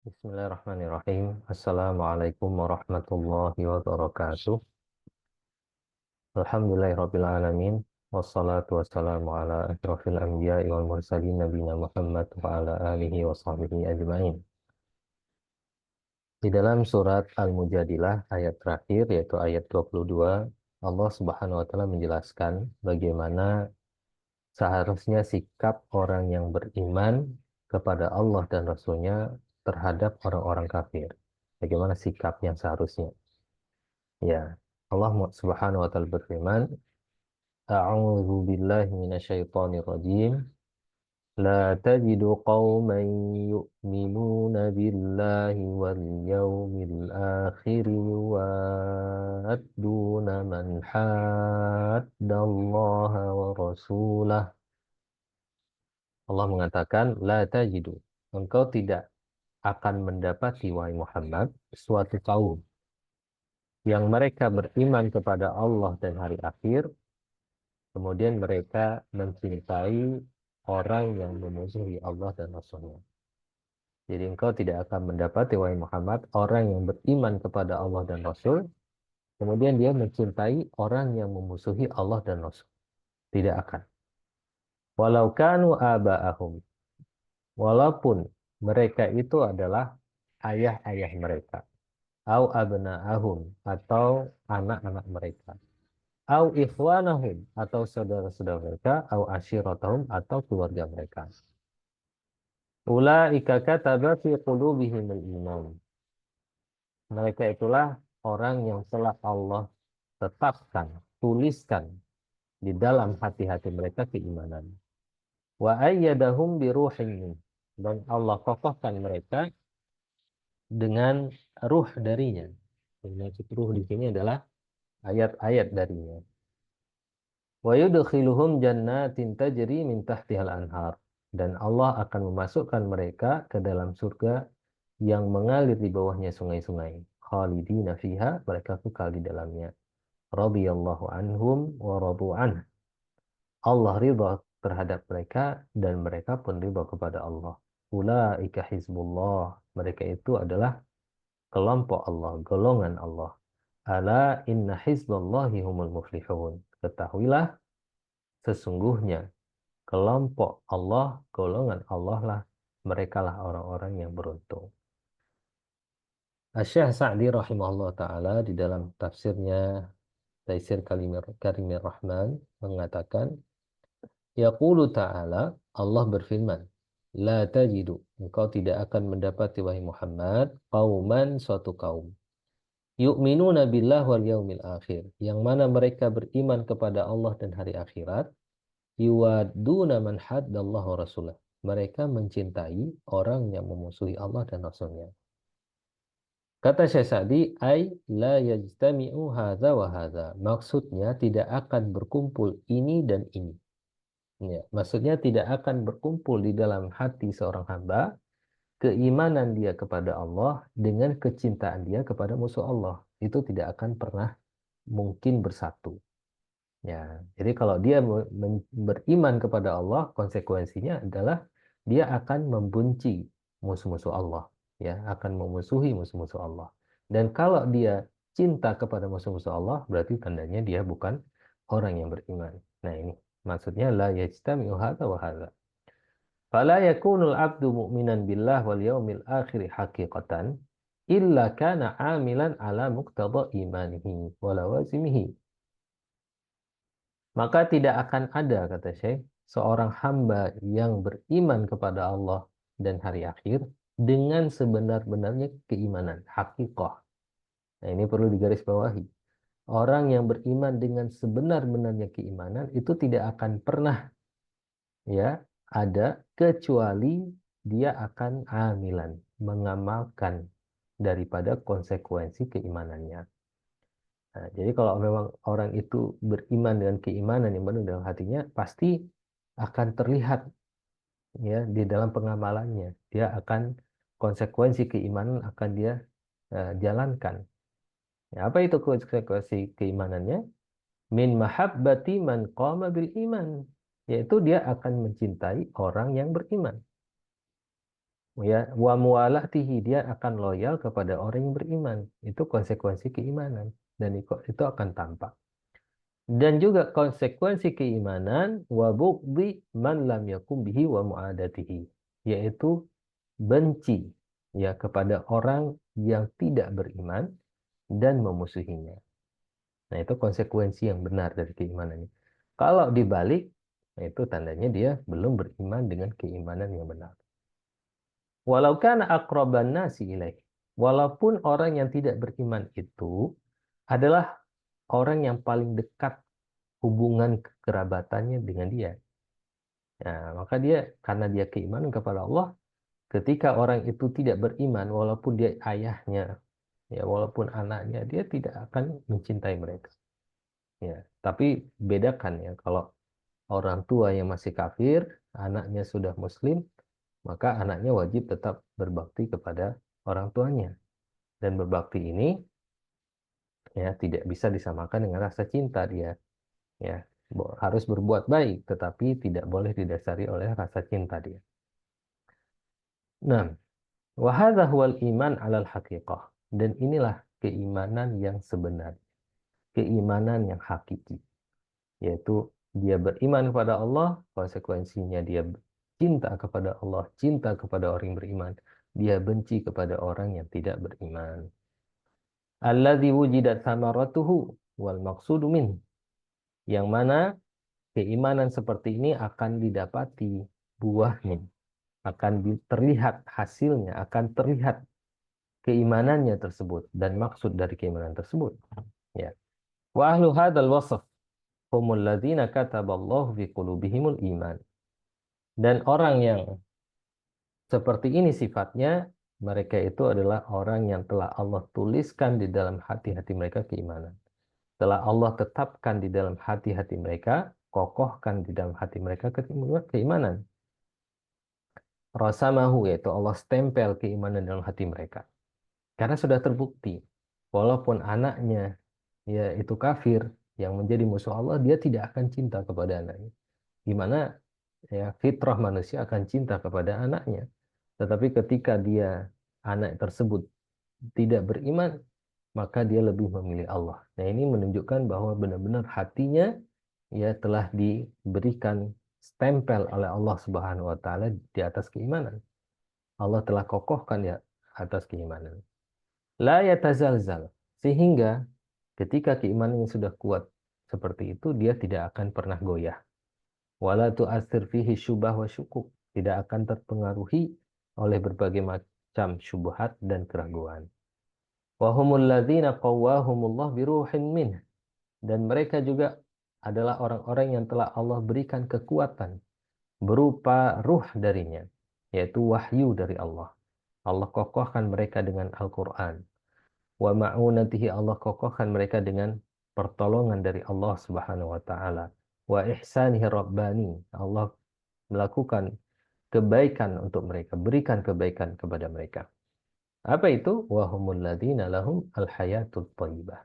Bismillahirrahmanirrahim. Assalamualaikum warahmatullahi wabarakatuh. Alhamdulillahirabbil alamin. Wassalatu wassalamu ala asyrofil anbiya'i wal mursalin nabiyina Muhammad wa ala alihi wa sahbihi ajma'in. Di dalam surat Al-Mujadilah ayat terakhir yaitu ayat 22, Allah Subhanahu wa taala menjelaskan bagaimana seharusnya sikap orang yang beriman kepada Allah dan Rasul-Nya terhadap orang-orang kafir. Bagaimana sikap yang seharusnya. Ya, Allah Subhanahu wa taala berfirman, A'udzu billahi minasyaitonir rajim. La tajidu qauman yu'minuna billahi wal yawmil akhir yuwadduna man haddallaha wa rasulah. Allah mengatakan, La tajidu. Engkau tidak akan mendapati, wahai Muhammad, suatu kaum yang mereka beriman kepada Allah dan hari akhir, kemudian mereka mencintai orang yang memusuhi Allah dan Rasulnya. Jadi engkau tidak akan mendapati, wahai Muhammad, orang yang beriman kepada Allah dan Rasul, kemudian dia mencintai orang yang memusuhi Allah dan Rasul. Tidak akan. Walau kanu aba'ahum. Walaupun mereka itu adalah ayah-ayah mereka. Au abna'ahum. Atau anak-anak mereka. Au ikhwanahum, atau saudara-saudara mereka, au ashiratahum, atau keluarga mereka. Ulaika kataba fi qulubihimul iman. Mereka itulah orang yang telah Allah tetapkan, tuliskan di dalam hati-hati mereka keimanan. Wa ayyadahum bi ruhin min. Dan Allah kokohkan mereka dengan ruh darinya. Maksud ruh di sini adalah ayat-ayat darinya. Wa yudkhiluhum jannatin tajri min tahtihal anhar. Dan Allah akan memasukkan mereka ke dalam surga yang mengalir di bawahnya sungai-sungai. Khalidina fiha, mereka kekal di dalamnya. Radhiyallahu anhum wa radu anhu. Allah ridha terhadap mereka dan mereka pun ridha kepada Allah. Ulaika hizbullah. Mereka itu adalah kelompok Allah, golongan Allah. Ala inna hizballahi humul muflihun. Ketahuilah, sesungguhnya kelompok Allah, golongan Allah lah, merekalah orang-orang yang beruntung. Asy-Syaikh Sa'di rahimahullah ta'ala di dalam tafsirnya Taisir Karimir Rahman mengatakan, Yaqulu ta'ala, Allah berfirman, La tajidu, engkau tidak akan mendapati, wahai Muhammad, qauman, suatu kaum. Yu'minuna billah wal yaumil akhir, yang mana mereka beriman kepada Allah dan hari akhirat, yuwadduna man haddallahu rasulah. Mereka mencintai orang yang memusuhi Allah dan Rasulnya. Kata Syekh Sa'di, ay la yajtami'u hadza wa hadza. Maksudnya tidak akan berkumpul ini dan ini. Ya, maksudnya tidak akan berkumpul di dalam hati seorang hamba keimanan dia kepada Allah dengan kecintaan dia kepada musuh Allah. Itu tidak akan pernah mungkin bersatu. Ya, jadi kalau dia beriman kepada Allah, konsekuensinya adalah dia akan membenci musuh-musuh Allah, ya, akan memusuhi musuh-musuh Allah. Dan kalau dia cinta kepada musuh-musuh Allah, berarti tandanya dia bukan orang yang beriman. Nah, ini maksudnya la yajtami'u hadza wa hadza. Fala yakunul abdu mu'minan billah wal yaumil akhir haqiqatan illa kana amilan ala muqtada imanihi wa lawazimihi. Maka tidak akan ada, kata Syekh, seorang hamba yang beriman kepada Allah dan hari akhir dengan sebenar-benarnya keimanan, hakikah. Nah, ini perlu digarisbawahi. Orang yang beriman dengan sebenar-benarnya keimanan itu tidak akan pernah ya ada kecuali dia akan amilan, mengamalkan daripada konsekuensi keimanannya. Nah, jadi kalau memang orang itu beriman dengan keimanan yang benar dalam hatinya, pasti akan terlihat ya di dalam pengamalannya. Dia akan konsekuensi keimanan akan dia jalankan. Ya, apa itu konsekuensi keimanannya? Min mahabbati man qama bil iman, yaitu dia akan mencintai orang yang beriman. ya, wa muwalatihi, dia akan loyal kepada orang yang beriman. Itu konsekuensi keimanan dan itu akan tampak. Dan juga konsekuensi keimanan wa bughdi man lam yakum bihi wa muadatihi, yaitu benci ya kepada orang yang tidak beriman dan memusuhinya. Nah, itu konsekuensi yang benar dari keimanan ini. Kalau dibalik, nah itu tandanya dia belum beriman dengan keimanan yang benar. Walau kana aqraban nasi ilaih. Walaupun orang yang tidak beriman itu adalah orang yang paling dekat hubungan kekerabatannya dengan dia. Nah, maka dia karena dia keimanan kepada Allah, ketika orang itu tidak beriman, walaupun dia ayahnya, ya walaupun anaknya, dia tidak akan mencintai mereka. Ya, tapi bedakan ya kalau orang tua yang masih kafir, anaknya sudah muslim, maka anaknya wajib tetap berbakti kepada orang tuanya. Dan berbakti ini ya tidak bisa disamakan dengan rasa cinta dia. Ya, harus berbuat baik, tetapi tidak boleh didasari oleh rasa cinta dia. Nah, wa hadza huwal iman 'alal haqiqah. Dan inilah keimanan yang sebenar, keimanan yang hakiki, yaitu dia beriman kepada Allah, konsekuensinya dia cinta kepada Allah, cinta kepada orang yang beriman, dia benci kepada orang yang tidak beriman. Alladzi wujidat samaratuhu wal maqsudu min, yang mana keimanan seperti ini akan didapati buahnya, akan terlihat hasilnya, akan terlihat keimanannya tersebut dan maksud dari keimanan tersebut. Ya. Wa ahlu hadzal wasf humul ladzina kataballahu fi qulubihimul iman. Dan orang yang seperti ini sifatnya, mereka itu adalah orang yang telah Allah tuliskan di dalam hati-hati mereka keimanan. Telah Allah tetapkan di dalam hati-hati mereka, kokohkan di dalam hati mereka keimanan. Rasamahu, yaitu Allah stempel keimanan dalam hati mereka. Karena sudah terbukti, walaupun anaknya ya itu kafir, yang menjadi musuh Allah, dia tidak akan cinta kepada anaknya. Gimana ya fitrah manusia akan cinta kepada anaknya. Tetapi ketika dia anak tersebut tidak beriman, maka dia lebih memilih Allah. Nah, ini menunjukkan bahwa benar-benar hatinya ya telah diberikan stempel oleh Allah Subhanahu wa taala di atas keimanan. Allah telah kokohkan ya atas keimanan. La yatazalzal, sehingga ketika keimanannya sudah kuat seperti itu, dia tidak akan pernah goyah. Wala tu'athir fihi syubah wa syukuk, tidak akan terpengaruhi oleh berbagai macam syubhat dan keraguan. Wa humul ladzina qawwahumullah biruhin minh, dan mereka juga adalah orang-orang yang telah Allah berikan kekuatan berupa ruh darinya, yaitu wahyu dari Allah. Allah kokohkan mereka dengan Al-Quran. Wa ma'unatihi, Allah kokohkan mereka dengan pertolongan dari Allah Subhanahu wa taala. Wa ihsanihi rabbani, Allah melakukan kebaikan untuk mereka, berikan kebaikan kepada mereka. Apa itu? Wa humul ladzina lahum al-hayatul thayyibah.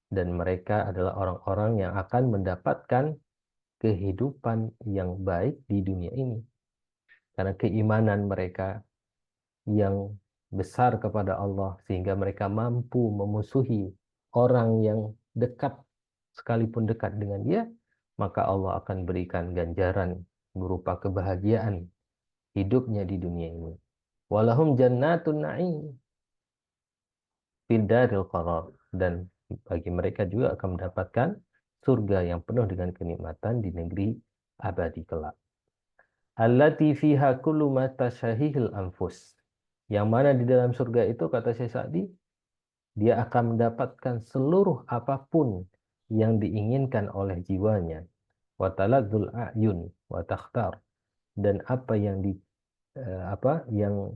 Dan mereka adalah orang-orang yang akan mendapatkan kehidupan yang baik di dunia ini. Karena keimanan mereka yang besar kepada Allah sehingga mereka mampu memusuhi orang yang dekat, sekalipun dekat dengan dia, maka Allah akan berikan ganjaran berupa kebahagiaan hidupnya di dunia ini. Walahum jannatun na'im fid daril qarar, dan bagi mereka juga akan mendapatkan surga yang penuh dengan kenikmatan di negeri abadi kelak. Allati fiha kullu ma tashahihil anfus. Yang mana di dalam surga itu, kata Syekh Sa'di, dia akan mendapatkan seluruh apapun yang diinginkan oleh jiwanya. Wa taladzul a'yun wa takhtar, dan apa yang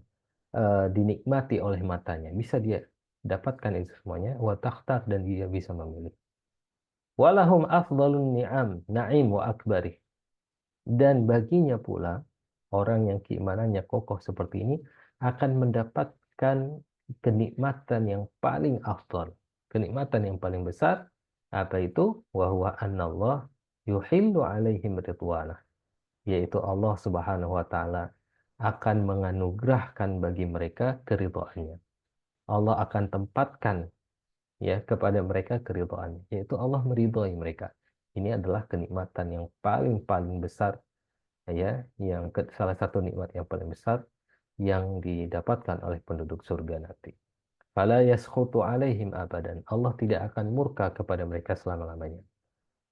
dinikmati oleh matanya bisa dia dapatkan itu semuanya, wa takhtar, dan dia bisa memilih. Walahum afdhalun ni'am na'im wa akbarih, dan baginya pula orang yang keimanannya kokoh seperti ini akan mendapatkan kenikmatan yang paling afdal, kenikmatan yang paling besar. Apa itu? Wa huwa annallah yuhillu alaihim ridwanah, yaitu Allah Subhanahu wa taala akan menganugerahkan bagi mereka keridhaannya. Allah akan tempatkan ya kepada mereka keridhaannya, yaitu Allah meridhoi mereka. Ini adalah kenikmatan yang paling besar ya, salah satu nikmat yang paling besar yang didapatkan oleh penduduk surga nanti. Fala yaskhutu alaihim abadan. Allah tidak akan murka kepada mereka selama-lamanya.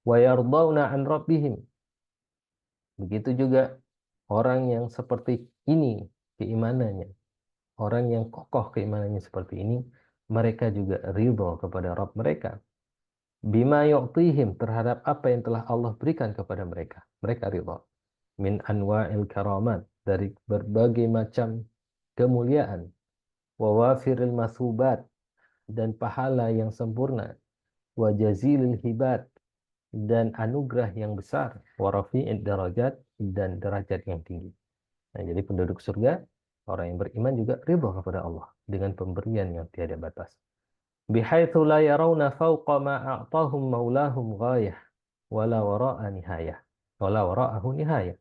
Wa yardawna an rabbihim. Begitu juga orang yang seperti ini keimanannya, orang yang kokoh keimanannya seperti ini, mereka juga ridho kepada Rabb mereka. Bima yu'tihim, terhadap apa yang telah Allah berikan kepada mereka. Mereka ridho. Min anwa'il karamat, dari berbagai macam kemuliaan. Wa wafiril masubat, dan pahala yang sempurna. Wa jazilil hibat, dan anugerah yang besar. Wa rafi'id darajat, dan derajat yang tinggi. Nah, jadi penduduk surga, orang yang beriman juga ridha kepada Allah dengan pemberian yang tiada batas. Bihaitsu la yarawna fawqa ma a'tahum maulahum ghayah wala wara'a nihayah. Wala wara'ahu nihayah.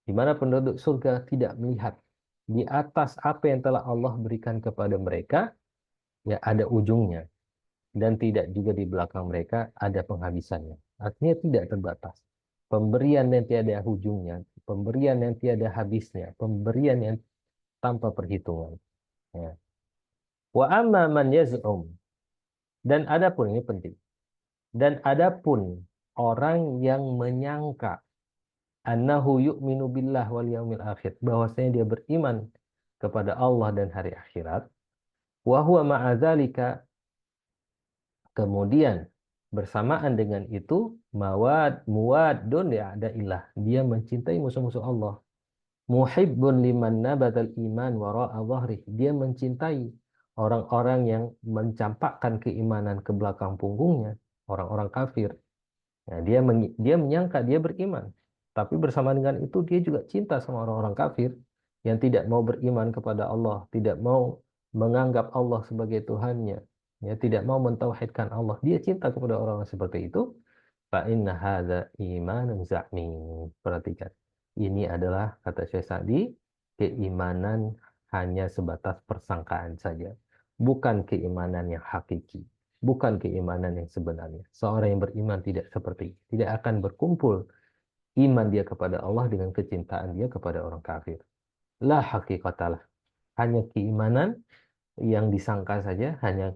Di mana penduduk surga tidak melihat di atas apa yang telah Allah berikan kepada mereka, ya ada ujungnya. Dan tidak juga di belakang mereka ada penghabisannya. Artinya tidak terbatas. Pemberian yang tiada ujungnya, pemberian yang tiada habisnya, pemberian yang tanpa perhitungan. Ya. Wa amma man yaz'um, dan adapun ini penting. Dan adapun orang yang menyangka annahu yu'minu billah wal yaumil akhir, bahwasanya dia beriman kepada Allah dan hari akhirat, wa huwa ma'adzalika, kemudian bersamaan dengan itu muwaddun li'adaillah, dia mencintai musuh-musuh Allah. Muhibbun liman nabatal iman wara'a dhahri, dia mencintai orang-orang yang mencampakkan keimanan ke belakang punggungnya, orang-orang kafir. Nah, dia menyangka dia beriman, tapi bersama dengan itu dia juga cinta sama orang-orang kafir yang tidak mau beriman kepada Allah, tidak mau menganggap Allah sebagai Tuhannya, ya tidak mau mentauhidkan Allah. Dia cinta kepada orang-orang seperti itu. Fa inna hadza imanun za'mi. Perhatikan. Ini adalah, kata Syekh Sa'di, keimanan hanya sebatas persangkaan saja, bukan keimanan yang hakiki, bukan keimanan yang sebenarnya. Seorang yang beriman tidak seperti itu. Tidak akan berkumpul iman dia kepada Allah dengan kecintaan dia kepada orang kafir. La hakikatalah. Hanya keimanan yang disangka saja, hanya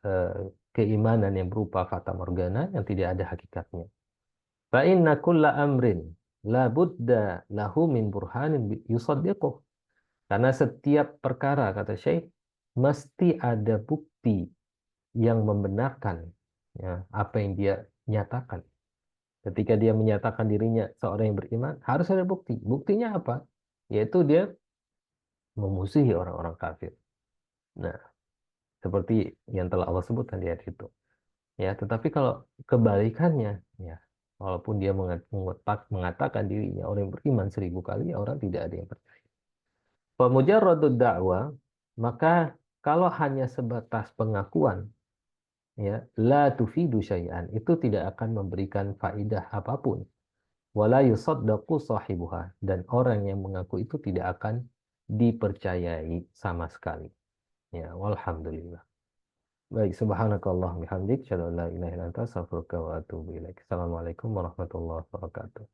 eh, keimanan yang berupa fata morgana yang tidak ada hakikatnya. Fa inna kulla amrin la budda lahu min burhanin yusaddiquh. Karena setiap perkara, kata Syekh, mesti ada bukti yang membenarkan ya, apa yang dia nyatakan. Ketika dia menyatakan dirinya seorang yang beriman, harus ada bukti. Buktinya apa? Yaitu dia memusuhi orang-orang kafir. Nah, seperti yang telah Allah sebutkan di ayat itu. Ya, tetapi kalau kebalikannya, ya, walaupun dia mengatakan dirinya orang yang beriman 1000 kali, ya orang tidak ada yang percaya. Famujarradud dakwah, maka kalau hanya sebatas pengakuan, ya, la tufidu syai'an, itu tidak akan memberikan faidah apapun. Wala yusaddaqu sahibuha, dan orang yang mengaku itu tidak akan dipercayai sama sekali. Ya, walhamdulillah. Baik, subhanakallah bihamdik, syada la ilaha illa anta, astaghfiruka wa atubu ilaik. Assalamualaikum warahmatullahi wabarakatuh.